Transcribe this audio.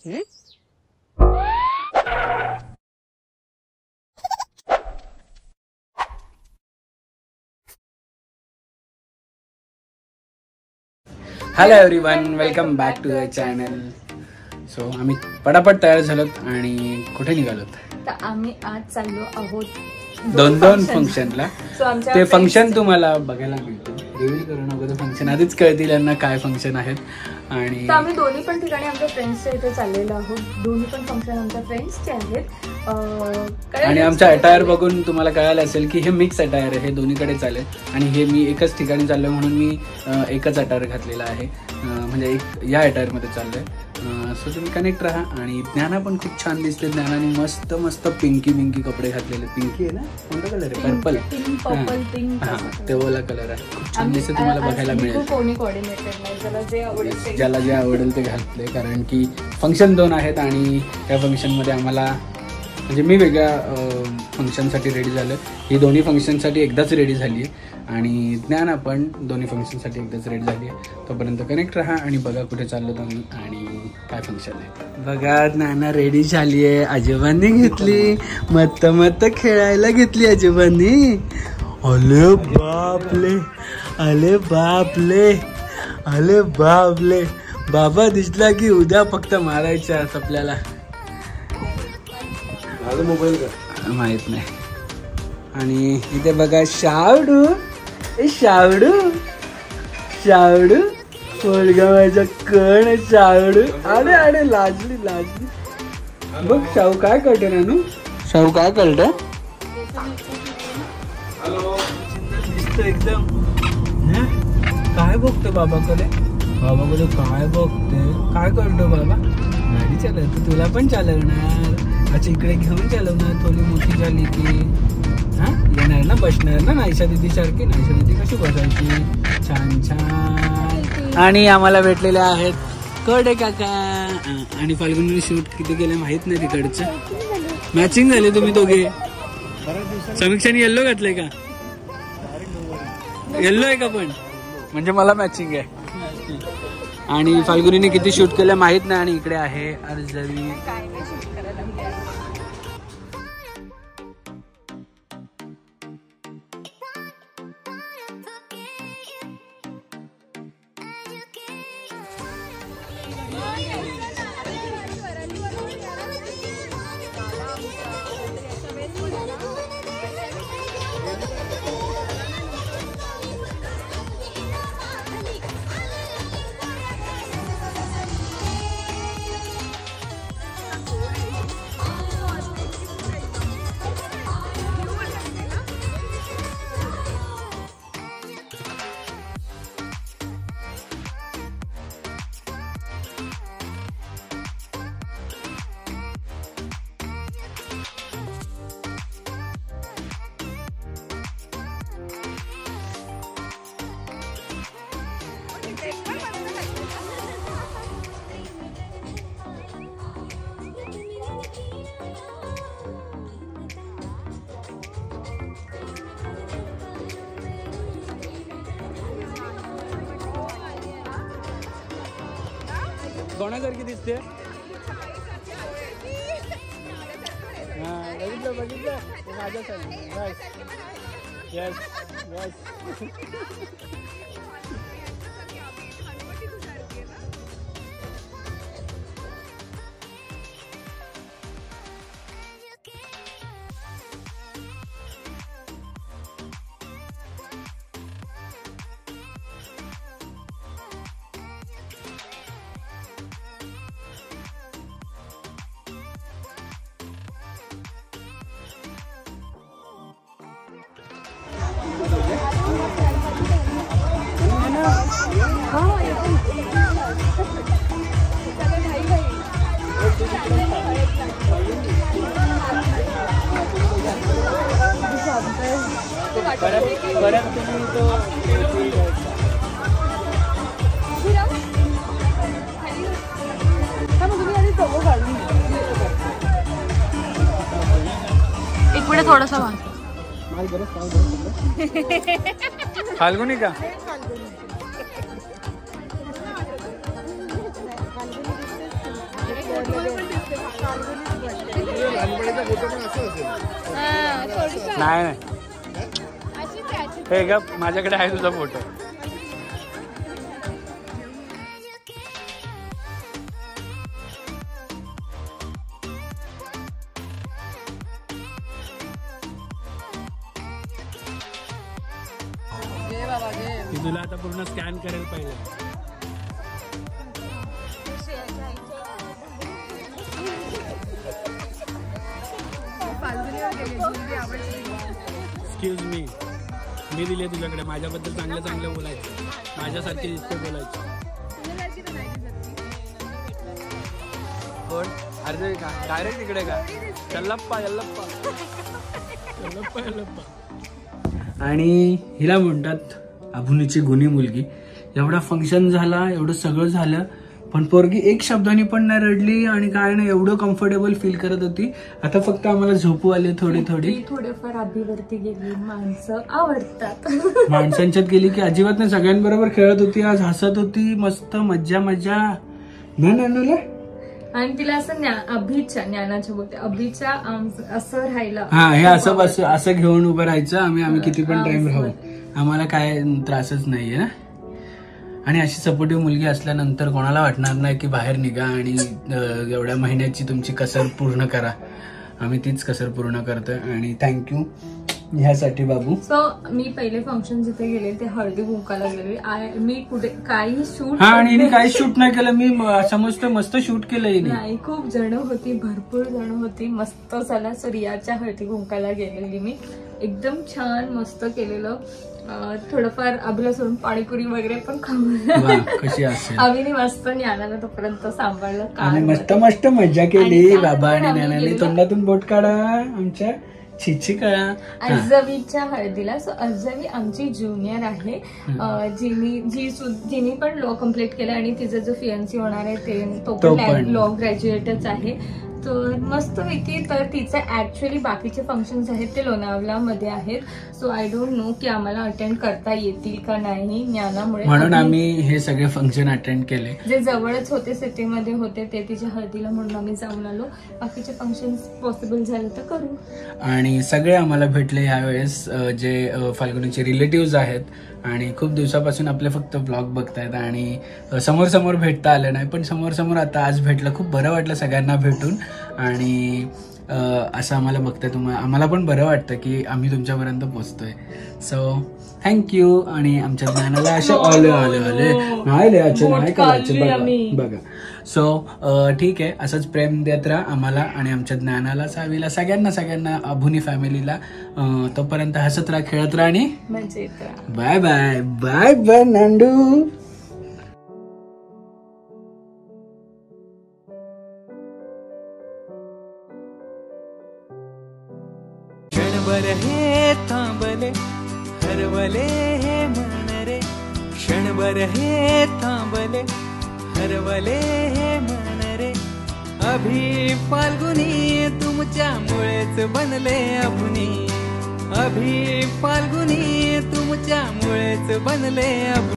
Hello everyone, welcome back to the channel. So आम्ही पटापट तयार झालोत आणि कुठे निघालोत? तर आम्ही आज चाललो आहोत दोन फंक्शनला. ते फंक्शन तुम्हाला बघायला मिळतील. रिव्हील करू नको, ते फंक्शन आधीच कळतील यांना काय फंक्शन आहेत. आणि आम्ही दोन्ही पण ठिकाणी आमच्या फ्रेंड्सच्या इथे चाललेलो आहोत. दोन्ही पण फंक्शन आमच्या फ्रेंड्सचे आहेत. आणि आमचा अटायर बघून तुम्हाला कळालं असेल की हे मिक्स अटायर आहे, हे दोन्हीकडे चालेल. आणि हे मी एकच ठिकाणी चाललोय म्हणून मी एकच अटायर घातलेला आहे, म्हणजे एक या अटायरमध्ये चाललोय. सो तुम्ही कनेक्ट राहा. आणि ज्ञाना पण खूप छान दिसते. ज्ञानाने मस्त मस्त पिंकी कपडे घातलेले. पिंकी आहे ना, कोणता कलर आहे? पर्पल. हा, तेवढा कलर आहे, खूप छान दिसते. तुम्हाला बघायला मिळेल. ज्याला जे आवडेल ते घातले, कारण की फंक्शन 2 आहेत आणि त्या फंक्शनमध्ये आम्हाला, म्हणजे मी वेगळ्या फंक्शनसाठी रेडी झालं. ही दोन्ही फंक्शनसाठी एकदाच रेडी झाली आहे आणि ज्ञाना पण दोन्ही फंक्शनसाठी एकदाच रेडी झाली आहे. तोपर्यंत कनेक्ट राहा आणि बघा कुठे चाललो आम्ही आणि काय फंक्शन आहे. बघा, ज्ञाना रेडी झाली आहे. आजोबांनी घेतली, मत्त खेळायला घेतली आजोबांनी. अले बापले, अले बापले, अले बापले. बाबा दिसला की उद्या फक्त मारायच्या आपल्याला. मोबाईल का माहित नाही. आणि इथे बघा शावडू, शावडू शावडू पोरगा माझा कण शावडू. अरे अरे लाजली. बघ शाहू काय करते नानू, शाहू काय करत दिसतो एकदम. काय बघतो बाबाकडे काय बघते, काय करतो बाबा? गाडी चालवतो, तुला पण चालवणार. अच्छा, इकडे घेऊन चालवणार थोडी मोठी झाली की. हा, येणार ना, बसणार ना नायशा दीदी सारखी. नायशा दीदी कशी बसायची, छान छान. आणि आम्हाला भेटलेले आहेत कडे काका आणि फाल्गुनी. शूट किती केलं माहित नाही तिकडचं. मॅचिंग झाले तुम्ही दोघे. समीक्षाने येल्लो घातलंय का? येल्लो आहे का पण, म्हणजे मला मॅचिंग आहे. आणि फाल्गुनीने किती शूट केलं माहित नाही. आणि इकडे आहे अर्जवी. कोणासारखी दिसते? बघितलं माझ्यासाठी. Yes yes. एक मिनिट थोडासा फाल्गुनी का? नाही नाही हे का माझ्याकडे आहे तुझा फोटो. ती तुला आता पूर्ण स्कॅन करेल पहिले. एक्सक्यूज मी दिले तुझ्याकडे माझ्याबद्दल चांगलं चांगलं बोलायचं, माझ्यासारखे दिसते बोलायचं. कोण अर्जे का डायरेक्ट तिकडे का यल्लप्पा यल्लप्पा यल्लप्पा यल्लप्पा. आणि हिला म्हणतात अभुनीची गुणी मुलगी. एवढा फंक्शन झाला, एवढं सगळं झालं, पण पोरगी एक शब्दाने पण नाही रडली आणि काय नाही, एवढं कम्फर्टेबल फील करत होती. आता फक्त आम्हाला झोपू आले थोडेफार अभिवरती गेली. माणसं आवडतात. माणसांच्यात गेली की अजिबात नाही, सगळ्यांबरोबर खेळत होती, आज हसत होती, मस्त मज्जा मज्जा ना. आणि तिला असं अभिच्या ज्ञानाच्या बोलते अभिच्या असं राहिलं. हा हे असं घेऊन उभं राहायचं. आम्ही किती पण टाइम राहू, आम्हाला काय त्रासच नाहीये ना. आणि अशी सपोर्टिव्ह मुलगी असल्यानंतर कोणाला वाटणार नाही की बाहेर निघा आणि एवढ्या महिन्याची तुमची कसर पूर्ण करा. आम्ही तीच कसर पूर्ण करतोय आणि थँक्यू ह्यासाठी बाबू. सो मी पहिले फंक्शन जिथे गेले ते हळदी कुंकाला गेले. मी कुठे काही शूट आणि काही शूट नाही केलं. मी समजतो मस्त शूट केलं नाही. खूप जण होती, भरपूर जण होती, मस्त झाला. सो रियाच्या हळदी कुंकाला गेलेली मी, एकदम छान मस्त केलेलं. थोडंफार अभिला सोडून पाणीपुरी वगैरे पण खाऊ कशी असेल. अभिने मस्त ज्ञानाला तोपर्यंत सांभाळलं. आणि मस्त मजा केली. बाबा आणि ज्ञानाने तोंडातून बोट काढा आमच्या छिची कळा. अर्जवीच्या हळदीला. सो अर्जवी आमची ज्युनियर आहे, जिनी पण लॉ कम्प्लीट केलं आणि तिचा जो फियन्सी होणार आहे तो पण लॉ ग्रॅज्युएटच आहे. तर मस्तपैकी. तर तिचे ऍक्च्युअली बाकीचे फंक्शन्स आहेत ते लोणावळ्यामध्ये आहेत. सो आय डोंट नो की आम्हाला अटेंड करता येतील का नाही ज्ञानामुळे, म्हणून आम्ही हे सगळे फंक्शन अटेंड केले. जे जवळच होते सिटीमध्ये होते ते तिच्या हळदीला म्हणून आम्ही जाऊन आलो. बाकीचे फंक्शन पॉसिबल झाले तर करू. आणि सगळे आम्हाला भेटले यावेळेस जे फाल्गुनीचे रिलेटिव्ह आहेत आणि खूप दिवसापासून आपले फक्त ब्लॉग बघतायत आणि समोर भेटता आलं नाही, पण समोर आता आज भेटलं. खूप बरं वाटलं सगळ्यांना भेटून आणि असं आम्हाला बघताय आम्हाला पण बरं वाटतं की आम्ही तुमच्यापर्यंत पोहोचतोय. So thank you. आणि आमच्या ज्ञानाला असे आले बघा. सो ठीक आहे, असंच प्रेम देत राहा आम्हाला आणि आमच्या ज्ञानाला, सावीला, सगळ्यांना अभुनी फॅमिलीला. तोपर्यंत हसत राहा, खेळत राहा आणि बाय बाय बाय बाय नांडू. क्षणभर हे थांबले हरवले हे मन रे, क्षणभर हे थांबले हरवले हे मन रे. अभि फाल्गुनी तुमच्यामुळेच बनले अभुनी, अभि फाल्गुनी तुमच्यामुळेच बनले अभुनी.